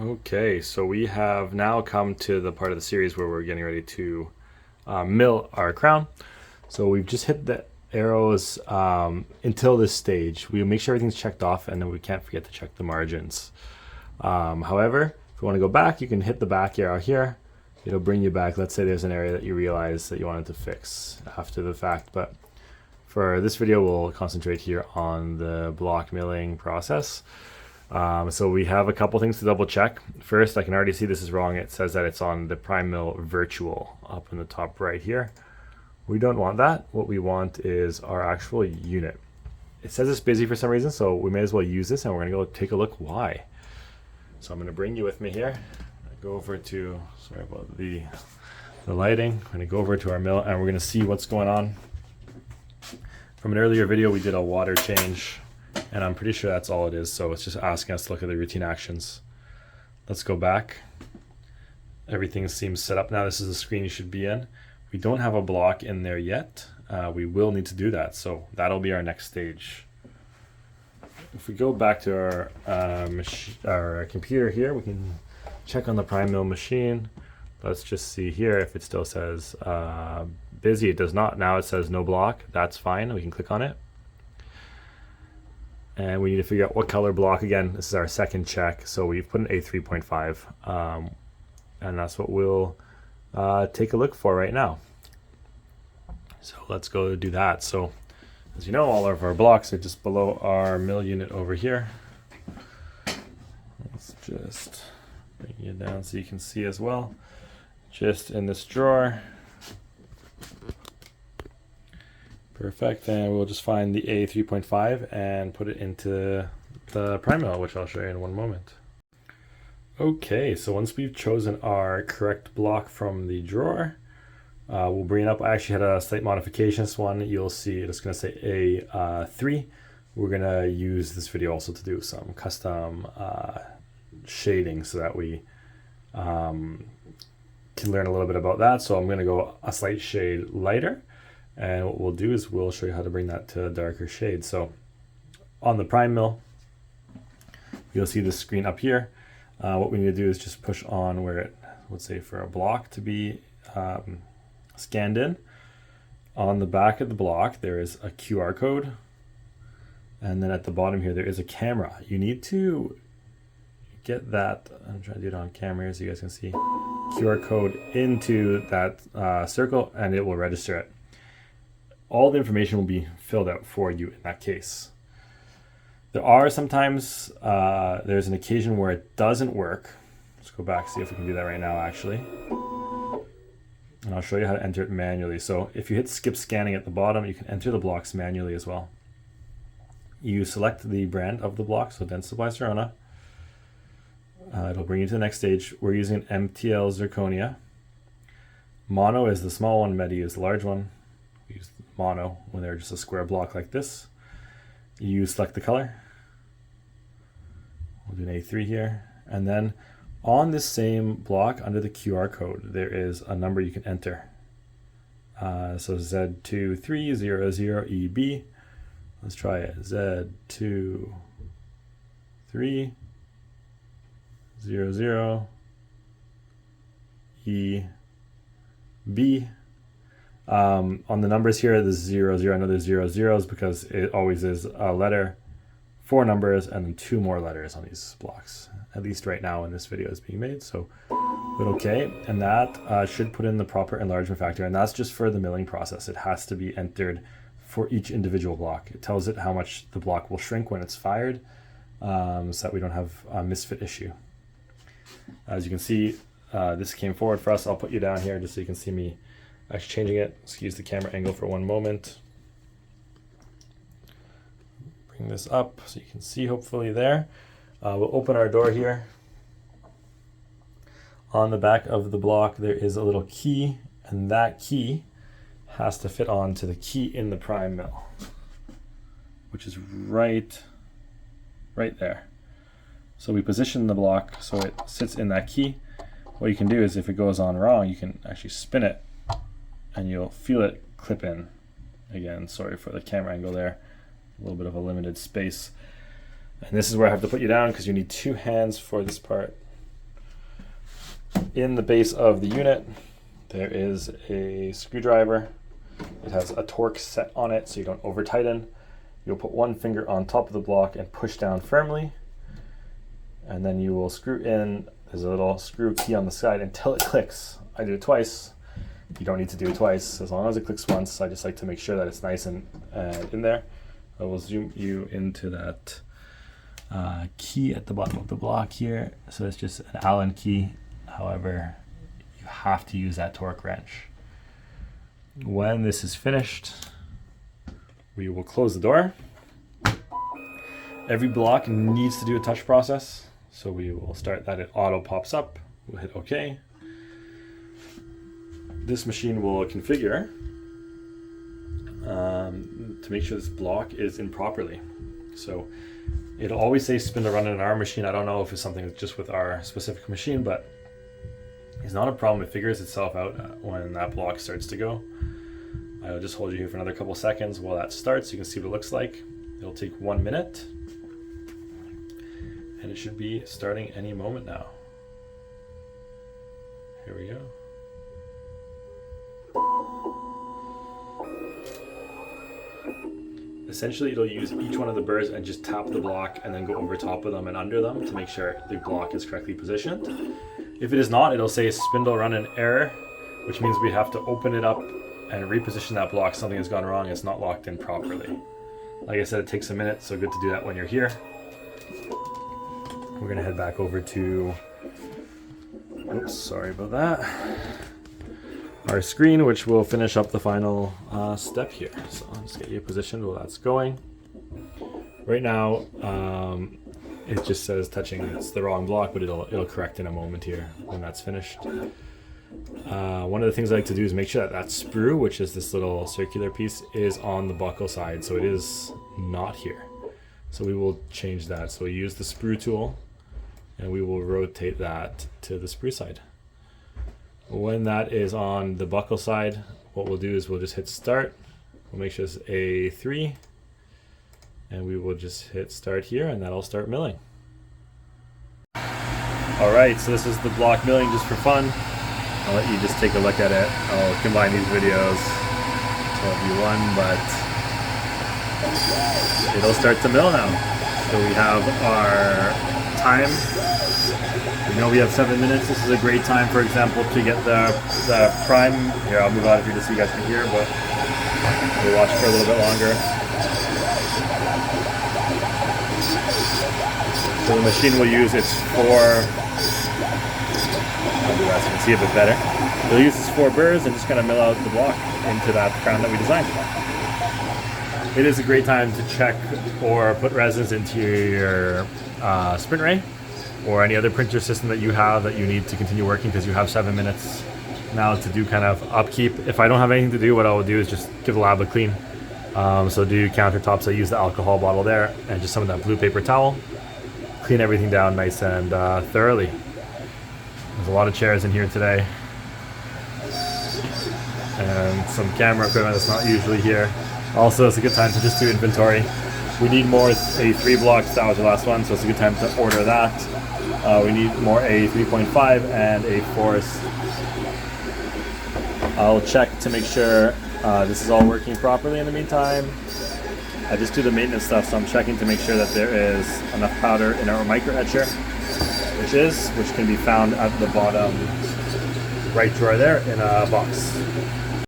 Okay, so we have now come to the part of the series where we're getting ready to mill our crown. So we've just hit the arrows until this stage. We make sure everything's checked off, and then we can't forget to check the margins. However, if you want to go back, you can hit the back arrow here. It'll bring you back. Let's say there's an area that you realize that you wanted to fix after the fact. But for this video, we'll concentrate here on the block milling process. So we have a couple things to double check. First, I can already see this is wrong. It says that it's on the Primemill virtual up in the top right here. We don't want that. What we want is our actual unit. It says it's busy for some reason, so we may as well use this, and we're gonna go take a look why. So I'm gonna bring you with me here. Go over to, sorry about the lighting. I'm gonna go over to our mill, and we're gonna see what's going on. From an earlier video, we did a water change, and I'm pretty sure that's all it is. So it's just asking us to look at the routine actions. Let's go back. Everything seems set up now. This is the screen you should be in. We don't have a block in there yet. We will need to do that. So that'll be our next stage. If we go back to our computer here, we can check on the Primemill machine. Let's just see here if it still says busy. It does not. Now it says no block. That's fine. We can click on it. And we need to figure out what color block. Again, this is our second check. So we've put an A3.5. And that's what we'll take a look for right now. So let's go do that. So as you know, all of our blocks are just below our mill unit over here. Let's just bring you down so you can see as well. Just in this drawer. Perfect, and we'll just find the A3.5 and put it into the Primemill, which I'll show you in one moment. Okay, so once we've chosen our correct block from the drawer, we'll bring it up. I actually had a slight modification. This one, you'll see it's going to say A3. We're going to use this video also to do some custom shading so that we can learn a little bit about that. So I'm going to go a slight shade lighter. And what we'll do is we'll show you how to bring that to a darker shade. So on the Primemill, you'll see the screen up here. What we need to do is just push on where it would say for a block to be scanned in. On the back of the block, there is a QR code. And then at the bottom here, there is a camera. You need to get that, I'm trying to do it on camera here so you guys can see, QR code into that circle, and it will register it. All the information will be filled out for you in that case. There are sometimes, there's an occasion where it doesn't work. Let's go back, see if we can do that right now actually. And I'll show you how to enter it manually. So if you hit skip scanning at the bottom, you can enter the blocks manually as well. You select the brand of the block, so Dentsply Sirona. It'll bring you to the next stage. We're using MTL Zirconia. Mono is the small one, Medi is the large one. We use mono when they're just a square block like this. You select the color. We'll do an A3 here. And then on this same block under the QR code, there is a number you can enter. So Z2300EB. Let's try it. Z2300EB. On the numbers here, there's 00. I know there's 00s because it always is a letter, 4 numbers, and then 2 more letters on these blocks. At least right now when this video is being made. So hit OK, and that should put in the proper enlargement factor, and that's just for the milling process. It has to be entered for each individual block. It tells it how much the block will shrink when it's fired, so that we don't have a misfit issue. As you can see, this came forward for us. I'll put you down here just so you can see me actually changing it. Excuse the camera angle for one moment. Bring this up so you can see hopefully there. We'll open our door here. On the back of the block there is a little key, and that key has to fit onto the key in the Primemill, which is right there. So we position the block so it sits in that key. What you can do is if it goes on wrong, you can actually spin it and you'll feel it clip in. Again, sorry for the camera angle there. A little bit of a limited space. And this is where I have to put you down because you need 2 hands for this part. In the base of the unit, there is a screwdriver. It has a torque set on it so you don't over tighten. You'll put one finger on top of the block and push down firmly. And then you will screw in, there's a little screw key on the side until it clicks. I do it twice. You don't need to do it twice. As long as it clicks once, I just like to make sure that it's nice and in there. I will zoom you into that key at the bottom of the block here. So it's just an Allen key. However, you have to use that torque wrench. When this is finished, we will close the door. Every block needs to do a touch process. So we will start that. It auto pops up. We'll hit OK. This machine will configure to make sure this block is in properly. So it'll always say spin to run in our machine. I don't know if it's something just with our specific machine, but it's not a problem. It figures itself out when that block starts to go. I'll just hold you here for another couple seconds while that starts. You can see what it looks like. It'll take 1 minute. And it should be starting any moment now. Here we go. Essentially, it'll use each one of the burrs and just tap the block and then go over top of them and under them to make sure the block is correctly positioned. If it is not, it'll say spindle run in error, which means we have to open it up and reposition that block. Something has gone wrong. It's not locked in properly. Like I said, it takes a minute, so good to do that when you're here. We're gonna head back over to, oops, sorry about that, our screen, which will finish up the final step here. So I'll just get you positioned while that's going. Right now, it just says touching, it's the wrong block, but it'll correct in a moment here when that's finished. One of the things I like to do is make sure that that sprue, which is this little circular piece, is on the buckle side, so it is not here. So we will change that. So we use the sprue tool, and we will rotate that to the sprue side. When that is on the buckle side, what we'll do is we'll just hit start. We'll make sure it's A3, and we will just hit start here, and that'll start milling. All right, so this is the block milling just for fun. I'll let you just take a look at it. I'll combine these videos to be one, but it'll start to mill now. So we have our time. We know we have 7 minutes. This is a great time, for example, to get the prime. Here, I'll move out of here just so you guys can hear, but we'll watch for a little bit longer. So the machine will use its I'll do that so you can see a bit better. It'll use its 4 burrs and just kind of mill out the block into that crown that we designed. It is a great time to check or put resins into your sprint ray or any other printer system that you have that you need to continue working, because you have 7 minutes now to do kind of upkeep. If I don't have anything to do, what I will do is just give the lab a clean. So do countertops. I use the alcohol bottle there and just some of that blue paper towel. Clean everything down nice and thoroughly. There's a lot of chairs in here today. And some camera equipment that's not usually here. Also, it's a good time to just do inventory. We need more A3 blocks. That was the last one, so it's a good time to order that. We need more A3.5 and A4s. I'll check to make sure this is all working properly in the meantime. I just do the maintenance stuff, so I'm checking to make sure that there is enough powder in our micro etcher, which can be found at the bottom right drawer there in a box.